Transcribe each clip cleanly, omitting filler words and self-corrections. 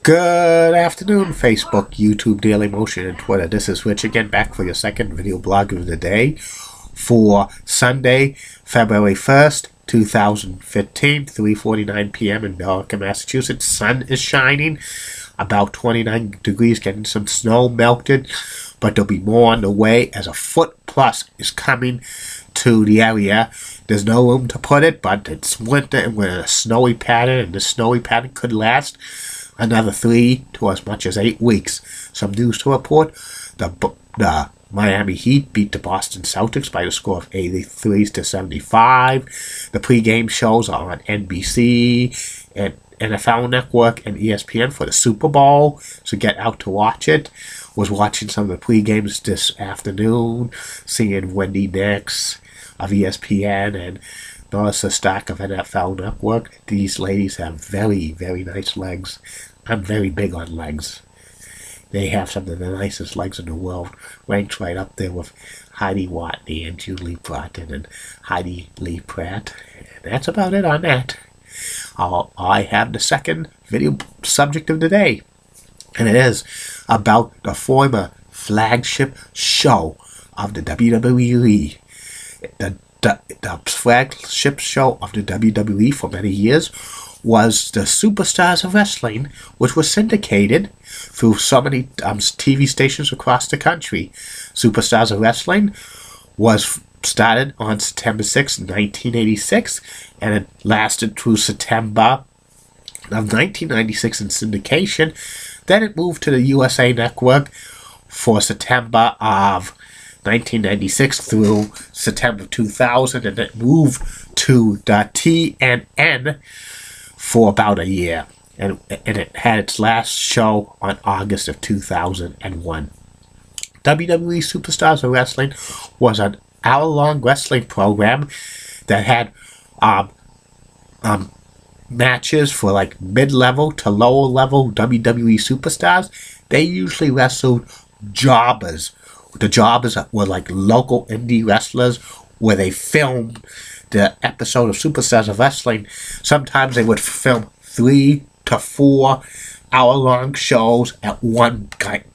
Good afternoon, Facebook, YouTube, Daily Motion, and Twitter. This is Rich again, back for your second video blog of the day for Sunday, February 1st, 2015, 3:49 p.m. in Belleville, Massachusetts. Sun is shining, about 29 degrees, getting some snow melted, but there'll be more on the way as a foot plus is coming to the area. There's no room to put it, but it's winter and we're in a snowy pattern, and the snowy pattern could last another 3 to as much as 8 weeks. Some news to report. The Miami Heat beat the Boston Celtics by a score of 83-75. The pregame shows are on NBC and NFL Network and ESPN for the Super Bowl, so get out to watch it. Was watching some of the pregames this afternoon, seeing Wendy Nix of ESPN and Melissa Stack of NFL Network. These ladies have very, very nice legs. I'm very big on legs. They have some of the nicest legs in the world, ranked right up there with Heidi Watney and Julie Broughton and Heidi Lee Pratt. And that's about it on that. I have the second video subject of the day, and it is about the former flagship show of the WWE. The flagship show of the WWE for many years was the Superstars of Wrestling, which was syndicated through so many TV stations across the country. Superstars of Wrestling was started on September 6, 1986, and it lasted through September of 1996 in syndication. Then it moved to the USA Network for September of 1996 through September 2000, and it moved to the TNN for about a year, and it had its last show on August of 2001. WWE Superstars of Wrestling was an hour-long wrestling program that had matches for like mid-level to lower-level WWE superstars. They usually wrestled jobbers. The jobbers were like local indie wrestlers where they filmed the episode of Superstars of Wrestling. Sometimes they would film 3 to 4 hour-long shows at one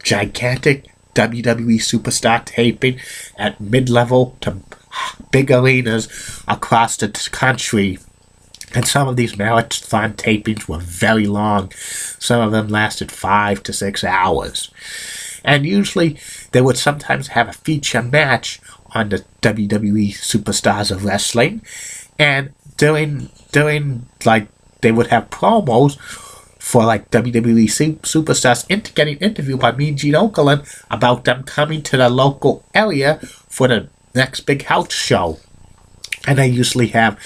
gigantic WWE superstar taping at mid-level to big arenas across the country. And some of these marathon tapings were very long. Some of them lasted 5 to 6 hours. And usually they would sometimes have a feature match on the WWE Superstars of Wrestling. And during like, they would have promos for like WWE Superstars getting interviewed by me and Gene Okerlund about them coming to the local area for the next big house show. And they used to have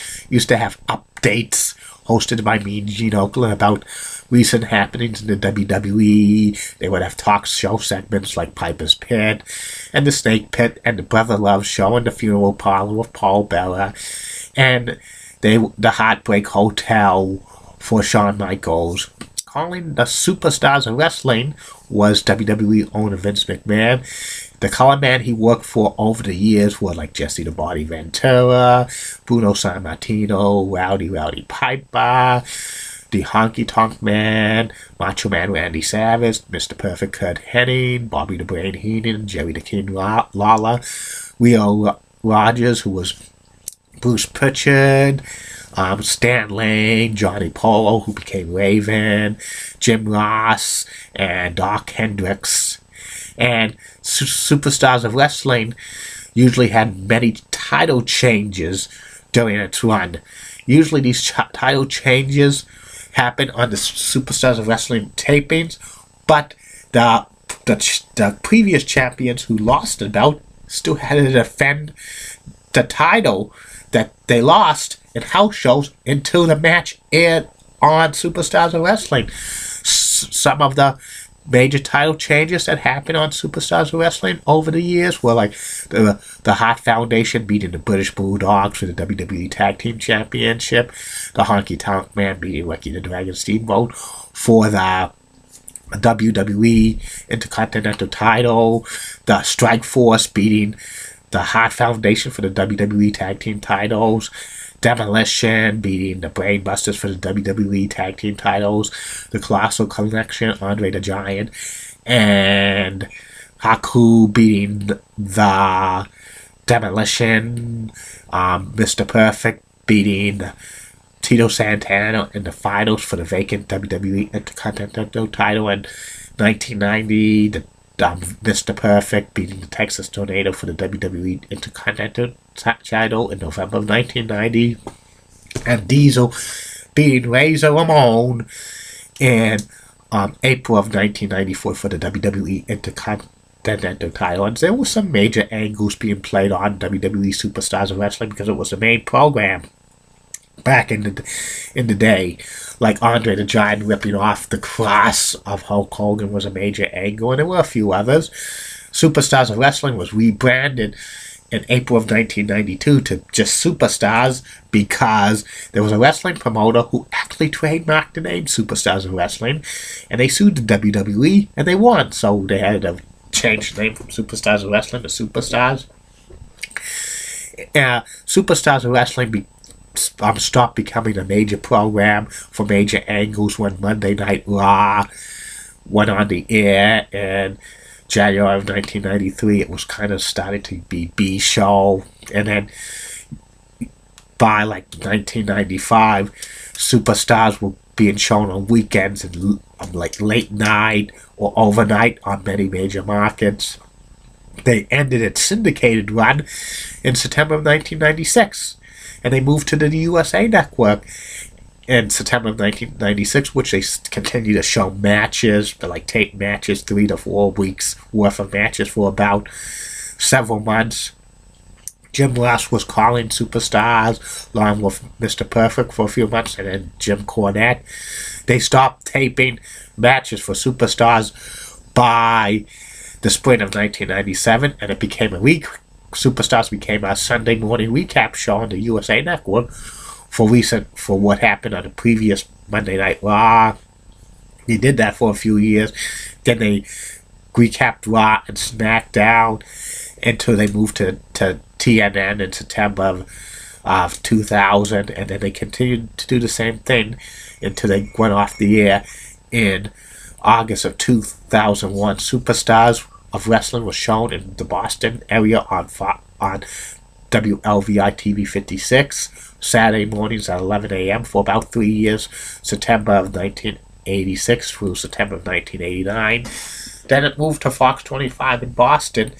updates hosted by me and Gene Okerlund about recent happenings in the WWE. They would have talk show segments like Piper's Pit and the Snake Pit and the Brother Love Show and the Funeral Parlor with Paul Bearer and the Heartbreak Hotel for Shawn Michaels. Calling the Superstars of Wrestling was WWE owner Vince McMahon. The color man he worked for over the years were like Jesse the Body Ventura, Bruno Sammartino, Rowdy Piper, the Honky Tonk Man, Macho Man Randy Savage, Mr. Perfect Kurt Hennig, Bobby the Brain Heenan, Jerry the King Lawler, Rio Rogers, who was Bruce Pritchard, Stan Lane, Johnny Polo, who became Raven, Jim Ross, and Doc Hendricks. And Superstars of Wrestling usually had many title changes during its run. Usually these title changes happen on the Superstars of Wrestling tapings, but the previous champions who lost the belt still had to defend the title that they lost in house shows until the match aired on Superstars of Wrestling. Some of the major title changes that happened on Superstars of Wrestling over the years were like the Hart Foundation beating the British Bulldogs for the WWE Tag Team Championship, the Honky Tonk Man beating Ricky the Dragon Steamboat for the WWE Intercontinental title, the Strike Force beating the Hart Foundation for the WWE Tag Team titles, Demolition beating the Brainbusters for the WWE Tag Team titles. The Colossal Connection, Andre the Giant, and Haku beating the Demolition. Mr. Perfect beating Tito Santana in the finals for the vacant WWE Intercontinental title in 1990. The Mr. Perfect beating the Texas Tornado for the WWE Intercontinental title in November of 1990. And Diesel beating Razor Ramon in April of 1994 for the WWE Intercontinental title. And there were some major angles being played on WWE Superstars of Wrestling because it was the main program back in the day. Like Andre the Giant ripping off the cross of Hulk Hogan was a major angle, and there were a few others. Superstars of Wrestling was rebranded in April of 1992 to just Superstars because there was a wrestling promoter who actually trademarked the name Superstars of Wrestling, and they sued the WWE and they won, so they had to change the name from Superstars of Wrestling to Superstars. Superstars of Wrestling stopped becoming a major program for major angles when Monday Night Raw went on the air in January of 1993. It was kind of starting to be B-show, and then by like 1995, Superstars were being shown on weekends and like late night or overnight on many major markets. They ended its syndicated run in September of 1996. And they moved to the USA Network in September of 1996, which they continue to show matches, like tape matches, 3 to 4 weeks worth of matches for about several months. Jim Ross was calling Superstars along with Mr. Perfect for a few months, and then Jim Cornette. They stopped taping matches for Superstars by the spring of 1997, and it became a week. Superstars became a Sunday morning recap show on the USA Network for what happened on the previous Monday Night Raw. They did that for a few years. Then they recapped Raw and SmackDown until they moved to TNN in September of 2000, and then they continued to do the same thing until they went off the air in August of 2001. Superstars of Wrestling was shown in the Boston area on WLVI TV 56 Saturday mornings at 11 a.m. for about 3 years, September of 1986 through September of 1989. Then it moved to Fox 25 in Boston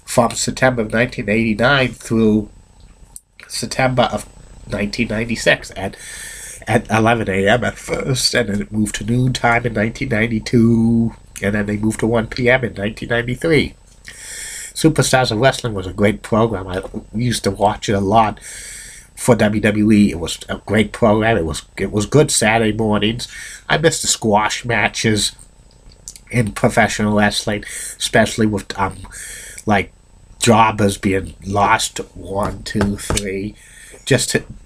from September of 1989 through September of 1996 at 11 a.m. at first, and then it moved to noontime in 1992. And then they moved to 1 p.m. in 1993. Superstars of Wrestling was a great program. I used to watch it a lot for WWE. It was a great program. It was good Saturday mornings. I missed the squash matches in professional wrestling, especially with like jobbers being lost 1, 2, 3.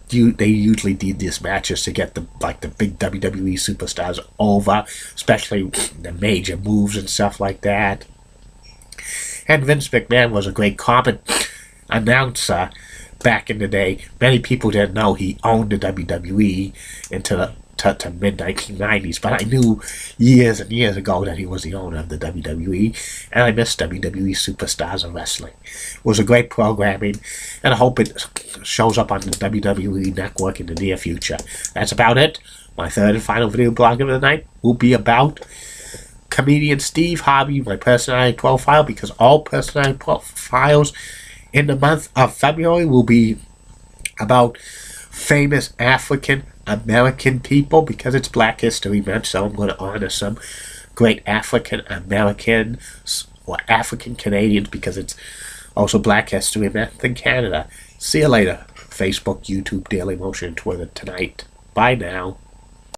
They usually did these matches to get the big WWE superstars over, especially the major moves and stuff like that. And Vince McMahon was a great announcer back in the day. Many people didn't know he owned the WWE until to mid-1990s, but I knew years and years ago that he was the owner of the WWE, and I miss WWE Superstars of Wrestling. It was a great programming, and I hope it shows up on the WWE Network in the near future. That's about it. My third and final video blog of the night will be about comedian Steve Harvey, my personality profile, because all personality profiles in the month of February will be about famous African American people, because it's Black History Month, so I'm going to honor some great African Americans or African Canadians, because it's also Black History Month in Canada. See you later. Facebook, YouTube, Daily Motion, Twitter tonight. Bye now.